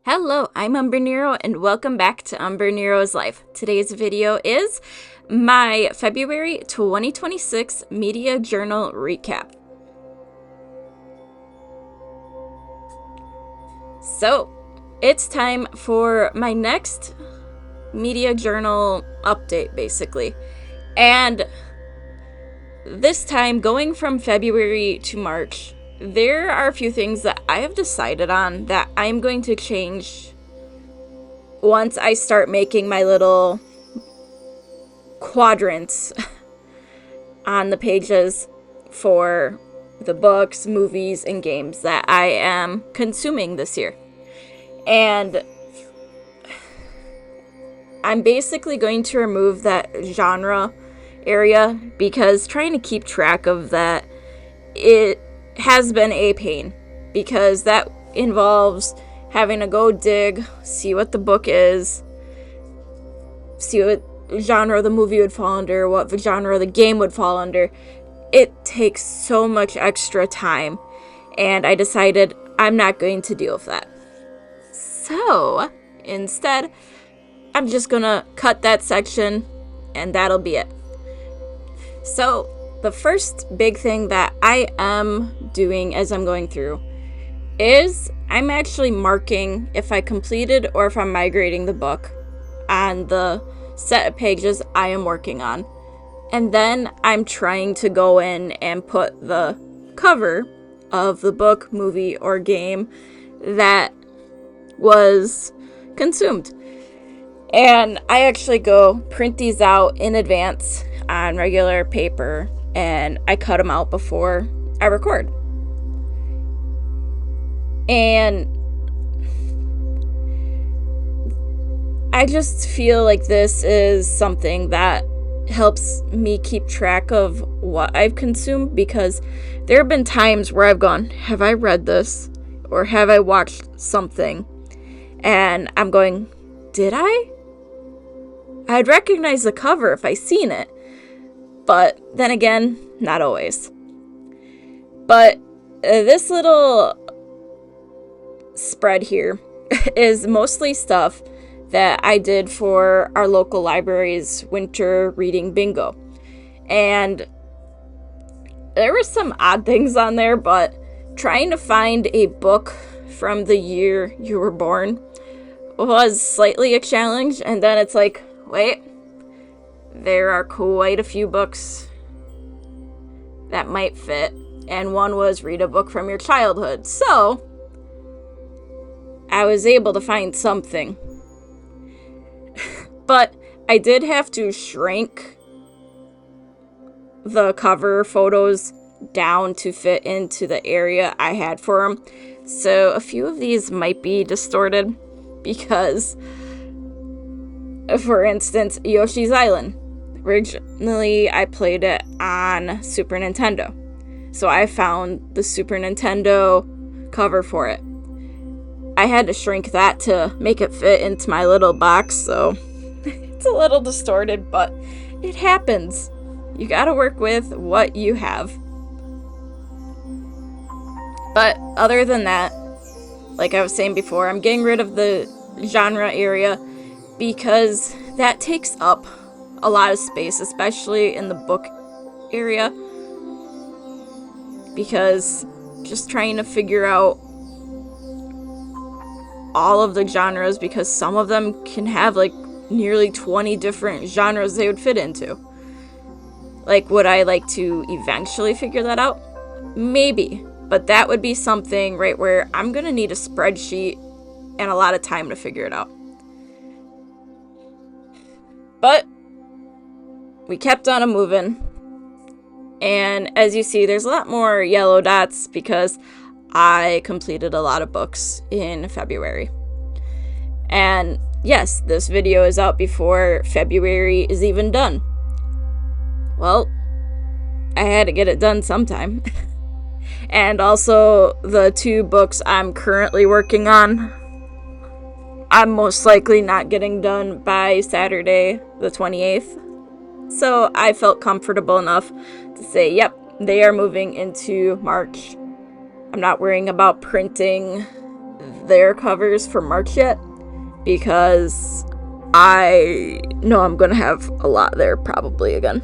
Hello, I'm Umbrenero and welcome back to Umbrenero's Life. Today's video is my February 2026 Media Journal Recap. So, it's time for my next Media Journal update, basically. And this time, going from February to March, there are a few things that I have decided on that I'm going to change once I start making my little quadrants on the pages for the books, movies, and games that I am consuming this year. And I'm basically going to remove that genre area because trying to keep track of that, it has been a pain because that involves having to go dig, see what the book is, see what genre the movie would fall under, what genre the game would fall under. It takes so much extra time, and I decided I'm not going to deal with that. So, instead, I'm just gonna cut that section, and that'll be it. So, the first big thing that I am doing as I'm going through is I'm actually marking if I completed or if I'm migrating the book on the set of pages I am working on. And then I'm trying to go in and put the cover of the book, movie, or game that was consumed. And I actually go print these out in advance on regular paper, and I cut them out before I record. And I just feel like this is something that helps me keep track of what I've consumed, because there have been times where I've gone, have I read this? Or have I watched something? And I'm going, did I? I'd recognize the cover if I seen it. But then again, not always. But this little spread here is mostly stuff that I did for our local library's winter reading bingo. And there were some odd things on there, but trying to find a book from the year you were born was slightly a challenge. And then it's like, wait, there are quite a few books that might fit, and one was read a book from your childhood. So, I was able to find something. But I did have to shrink the cover photos down to fit into the area I had for them. So, a few of these might be distorted because, for instance, Yoshi's Island. Originally, I played it on Super Nintendo. So I found the Super Nintendo cover for it. I had to shrink that to make it fit into my little box, so it's a little distorted, but it happens. You gotta work with what you have. But other than that, like I was saying before, I'm getting rid of the genre area because that takes up a lot of space, especially in the book area, because just trying to figure out all of the genres, because some of them can have like nearly 20 different genres they would fit into. Like, would I like to eventually figure that out? Maybe, but that would be something right where I'm gonna need a spreadsheet and a lot of time to figure it out. But we kept on moving, and as you see, there's a lot more yellow dots because I completed a lot of books in February. And yes, this video is out before February is even done. Well, I had to get it done sometime. And also, the 2 books I'm currently working on, I'm most likely not getting done by Saturday the 28th. So I felt comfortable enough to say, yep, they are moving into March. I'm not worrying about printing their covers for March yet, because I know I'm going to have a lot there probably again.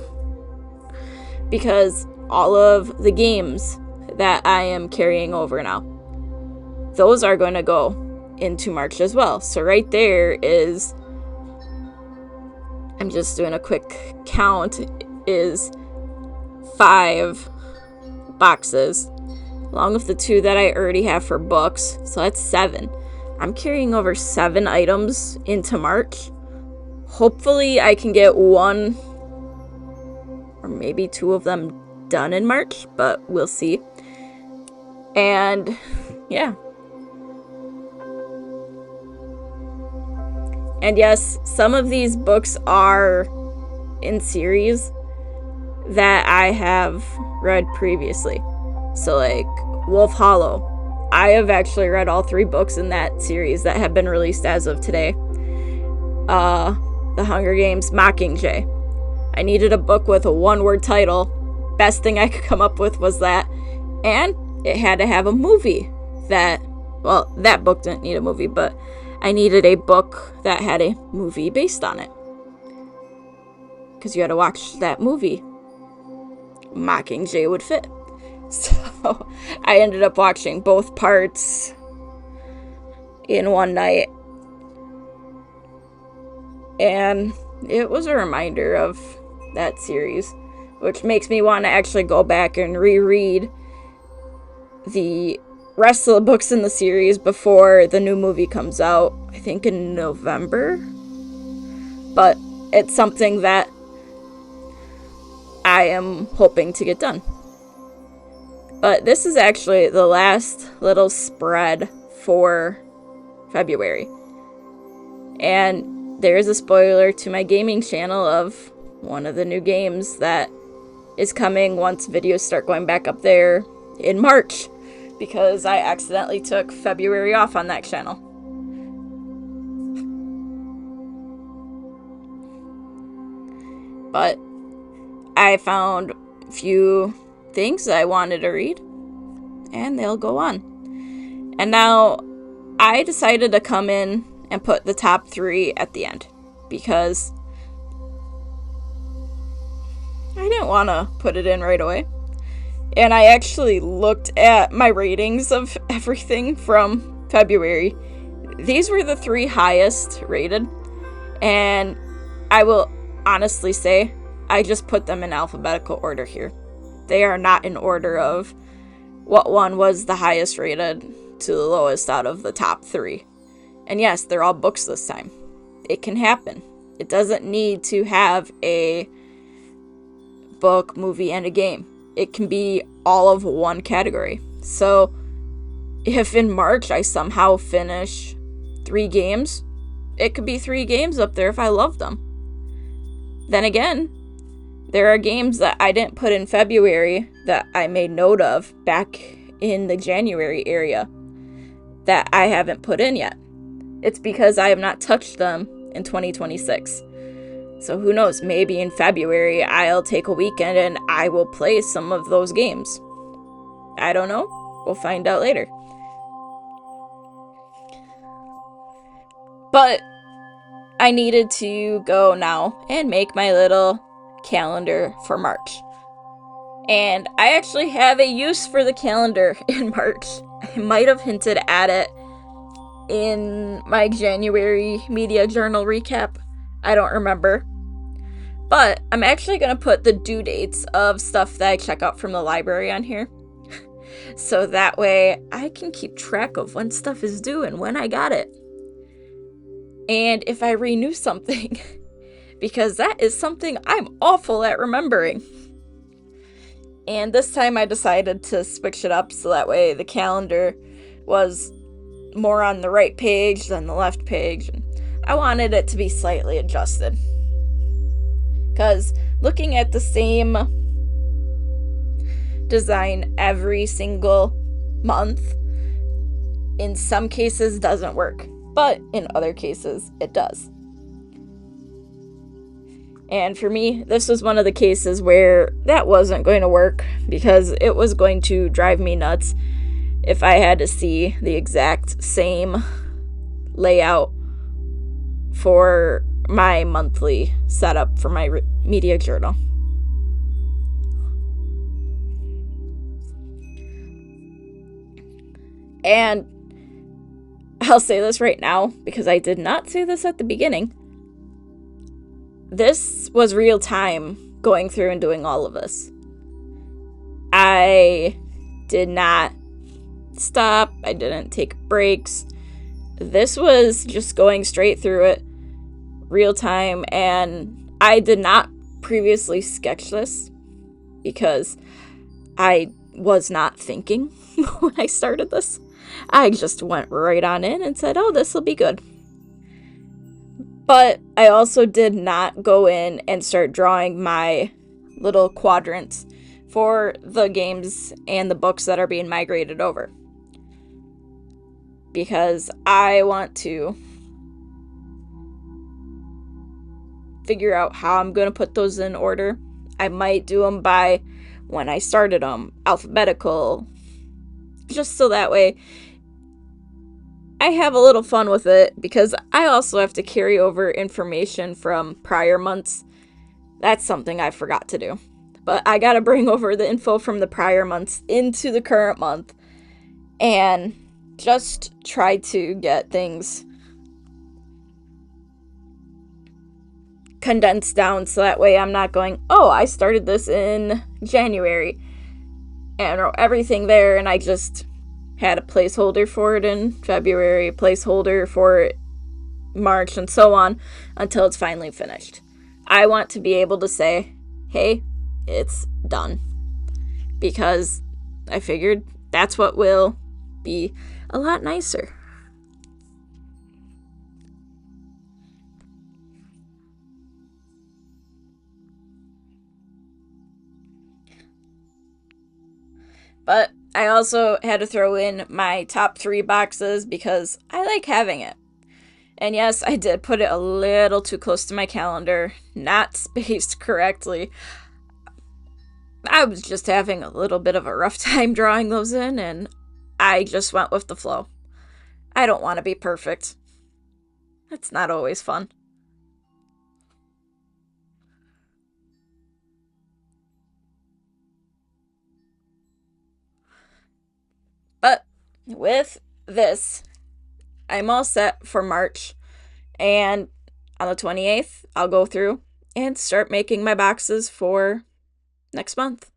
Because all of the games that I am carrying over now, those are going to go into March as well. So right there is, I'm just doing a quick count, is 5 boxes, along with the 2 that I already have for books. So that's 7. I'm carrying over 7 items into March. Hopefully I can get 1 or maybe 2 of them done in March, but we'll see. And yeah. And yes, some of these books are in series that I have read previously. So like Wolf Hollow. I have actually read all 3 books in that series that have been released as of today. The Hunger Games Mockingjay. I needed a book with a 1-word title. Best thing I could come up with was that. And it had to have a movie that book didn't need a movie, but I needed a book that had a movie based on it. Because you had to watch that movie. Mockingjay would fit. So I ended up watching both parts in one night. And it was a reminder of that series, which makes me want to actually go back and reread the rest of the books in the series before the new movie comes out, I think in November. But it's something that I am hoping to get done. But this is actually the last little spread for February. And there is a spoiler to my gaming channel of one of the new games that is coming once videos start going back up there in March, because I accidentally took February off on that channel. But I found a few things that I wanted to read, and they'll go on. And now I decided to come in and put the top 3 at the end, because I didn't want to put it in right away. And I actually looked at my ratings of everything from February. These were the 3 highest rated, and I will honestly say I just put them in alphabetical order here. They are not in order of what one was the highest rated to the lowest out of the top 3. And yes, they're all books this time. It can happen. It doesn't need to have a book, movie, and a game. It can be all of one category. So if in March I somehow finish 3 games, it could be 3 games up there if I love them. Then again, there are games that I didn't put in February that I made note of back in the January area that I haven't put in yet. It's because I have not touched them in 2026. So who knows, maybe in February I'll take a weekend and I will play some of those games. I don't know. We'll find out later. But I needed to go now and make my little calendar for March. And I actually have a use for the calendar in March. I might have hinted at it in my January media journal recap. I don't remember. But I'm actually going to put the due dates of stuff that I check out from the library on here. So that way I can keep track of when stuff is due and when I got it. And if I renew something, because that is something I'm awful at remembering. And this time I decided to switch it up so that way the calendar was more on the right page than the left page. And I wanted it to be slightly adjusted. Because looking at the same design every single month, in some cases doesn't work. But in other cases, it does. And for me, this was one of the cases where that wasn't going to work because it was going to drive me nuts if I had to see the exact same layout for my monthly setup for my media journal. And I'll say this right now because I did not say this at the beginning. This was real time going through and doing all of this. I did not stop. I didn't take breaks. This was just going straight through it, real time, and I did not previously sketch this because I was not thinking when I started this. I just went right on in and said, oh, this will be good. But I also did not go in and start drawing my little quadrants for the games and the books that are being migrated over, because I want to figure out how I'm going to put those in order. I might do them by when I started them, alphabetical, just so that way I have a little fun with it, because I also have to carry over information from prior months. That's something I forgot to do. But I gotta bring over the info from the prior months into the current month and just try to get things condensed down so that way I'm not going, oh, I started this in January and everything there, and I just had a placeholder for it in February, a placeholder for it March, and so on until it's finally finished. I want to be able to say, hey, it's done, because I figured that's what will be a lot nicer. But I also had to throw in my top 3 boxes because I like having it. And yes, I did put it a little too close to my calendar, not spaced correctly. I was just having a little bit of a rough time drawing those in, and I just went with the flow. I don't want to be perfect. It's not always fun. But with this, I'm all set for March, and on the 28th, I'll go through and start making my boxes for next month.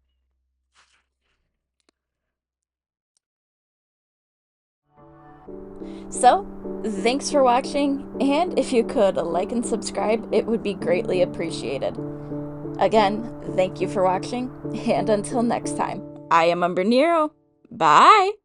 So, thanks for watching, and if you could like and subscribe, it would be greatly appreciated. Again, thank you for watching, and until next time, I am Umbrenero. Bye!